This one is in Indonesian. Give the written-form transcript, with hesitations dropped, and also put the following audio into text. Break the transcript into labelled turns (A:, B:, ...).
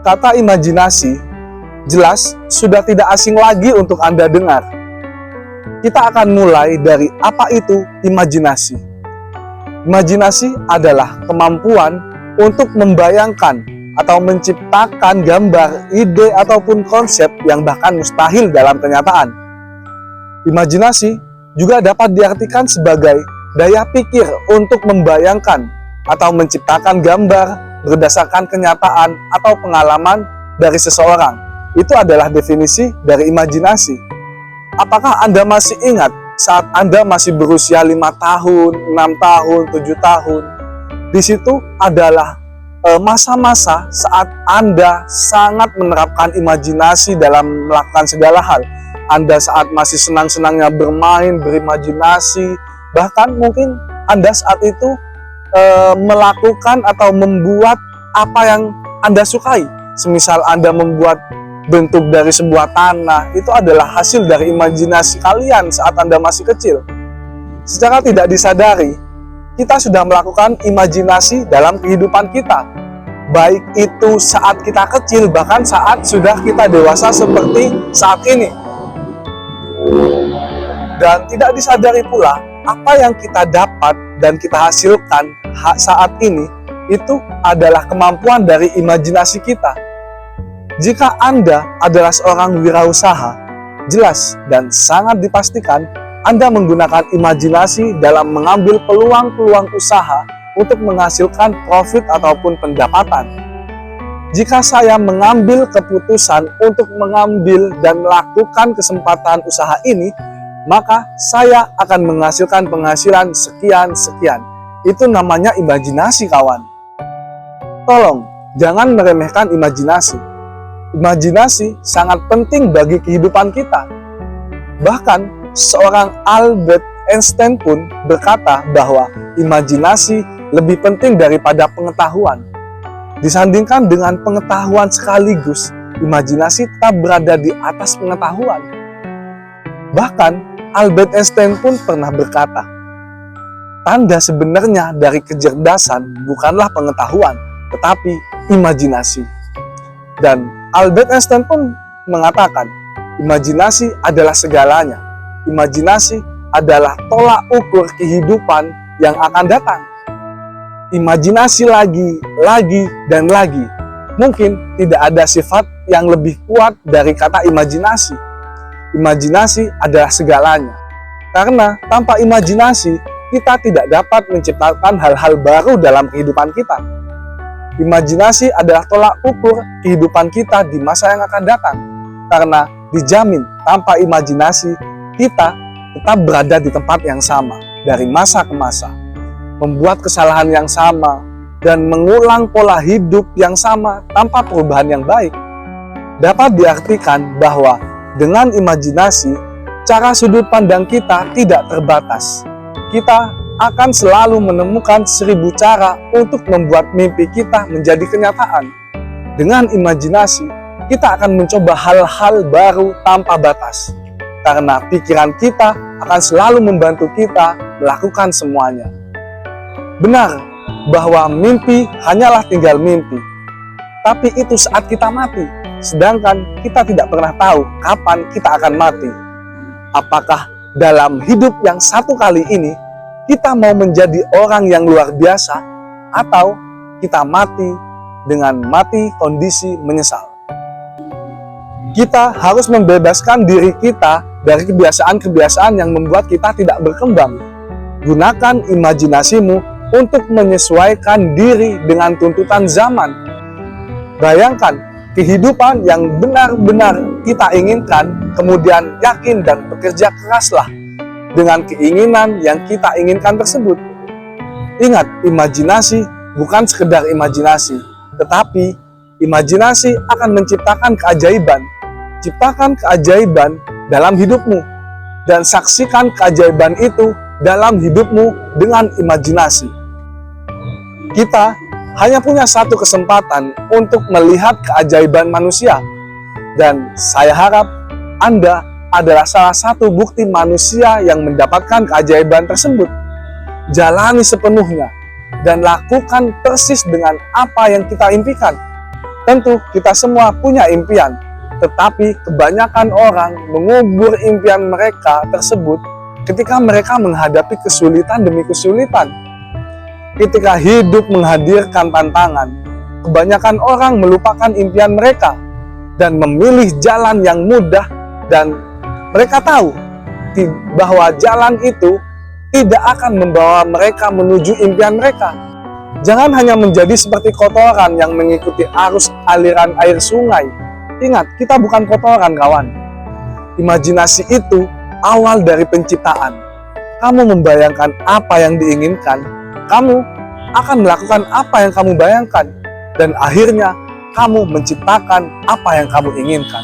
A: Kata imajinasi jelas sudah tidak asing lagi untuk Anda dengar. Kita akan mulai dari apa itu imajinasi. Imajinasi adalah kemampuan untuk membayangkan atau menciptakan gambar, ide, ataupun konsep yang bahkan mustahil dalam kenyataan. Imajinasi juga dapat diartikan sebagai daya pikir untuk membayangkan atau menciptakan gambar berdasarkan kenyataan atau pengalaman dari seseorang. Itu adalah definisi dari imajinasi. Apakah Anda masih ingat saat Anda masih berusia 5 tahun, 6 tahun, 7 tahun? Di situ adalah masa-masa saat Anda sangat menerapkan imajinasi dalam melakukan segala hal. Anda saat masih senang-senangnya bermain, berimajinasi, bahkan mungkin Anda saat itu melakukan atau membuat apa yang Anda sukai. Semisal Anda membuat bentuk dari sebuah tanah, itu adalah hasil dari imajinasi kalian saat Anda masih kecil. Secara tidak disadari, kita sudah melakukan imajinasi dalam kehidupan kita. Baik itu saat kita kecil, bahkan saat sudah kita dewasa seperti saat ini. Dan tidak disadari pula, apa yang kita dapat dan kita hasilkan saat ini, itu adalah kemampuan dari imajinasi kita. Jika Anda adalah seorang wirausaha, jelas dan sangat dipastikan Anda menggunakan imajinasi dalam mengambil peluang-peluang usaha untuk menghasilkan profit ataupun pendapatan. Jika saya mengambil keputusan untuk mengambil dan melakukan kesempatan usaha ini, maka saya akan menghasilkan penghasilan sekian-sekian. Itu namanya imajinasi, kawan. Tolong, jangan meremehkan imajinasi. Imajinasi sangat penting bagi kehidupan kita. Bahkan, seorang Albert Einstein pun berkata bahwa imajinasi lebih penting daripada pengetahuan. Disandingkan dengan pengetahuan sekaligus, imajinasi tetap berada di atas pengetahuan. Bahkan, Albert Einstein pun pernah berkata, tanda sebenarnya dari kecerdasan bukanlah pengetahuan, tetapi imajinasi. Dan Albert Einstein pun mengatakan, imajinasi adalah segalanya. Imajinasi adalah tolak ukur kehidupan yang akan datang. Imajinasi lagi, dan lagi. Mungkin tidak ada sifat yang lebih kuat dari kata imajinasi. Imajinasi adalah segalanya. Karena tanpa imajinasi, kita tidak dapat menciptakan hal-hal baru dalam kehidupan kita. Imajinasi adalah tolak ukur kehidupan kita di masa yang akan datang. Karena dijamin tanpa imajinasi, kita tetap berada di tempat yang sama dari masa ke masa. Membuat kesalahan yang sama dan mengulang pola hidup yang sama tanpa perubahan yang baik. Dapat diartikan bahwa dengan imajinasi, cara sudut pandang kita tidak terbatas. Kita akan selalu menemukan 1000 cara untuk membuat mimpi kita menjadi kenyataan. Dengan imajinasi, kita akan mencoba hal-hal baru tanpa batas. Karena pikiran kita akan selalu membantu kita melakukan semuanya. Benar bahwa mimpi hanyalah tinggal mimpi. Tapi itu saat kita mati. Sedangkan kita tidak pernah tahu kapan kita akan mati. Apakah dalam hidup yang satu kali ini, kita mau menjadi orang yang luar biasa, atau kita mati dengan mati kondisi menyesal. Kita harus membebaskan diri kita dari kebiasaan-kebiasaan yang membuat kita tidak berkembang. Gunakan imajinasimu untuk menyesuaikan diri dengan tuntutan zaman. Bayangkan kehidupan yang benar-benar kita inginkan, kemudian yakin dan bekerja keraslah dengan keinginan yang kita inginkan tersebut. Ingat, imajinasi bukan sekedar imajinasi, tetapi imajinasi akan menciptakan keajaiban. Ciptakan keajaiban dalam hidupmu, dan saksikan keajaiban itu dalam hidupmu dengan imajinasi. Kita hanya punya satu kesempatan untuk melihat keajaiban manusia. Dan saya harap Anda adalah salah satu bukti manusia yang mendapatkan keajaiban tersebut. Jalani sepenuhnya dan lakukan persis dengan apa yang kita impikan. Tentu kita semua punya impian, tetapi kebanyakan orang mengubur impian mereka tersebut ketika mereka menghadapi kesulitan demi kesulitan. Ketika hidup menghadirkan tantangan, kebanyakan orang melupakan impian mereka dan memilih jalan yang mudah, dan mereka tahu bahwa jalan itu tidak akan membawa mereka menuju impian mereka. Jangan hanya menjadi seperti kotoran yang mengikuti arus aliran air sungai. Ingat, kita bukan kotoran, kawan. Imajinasi itu awal dari penciptaan. Kamu membayangkan apa yang diinginkan, kamu akan melakukan apa yang kamu bayangkan, dan akhirnya kamu menciptakan apa yang kamu inginkan.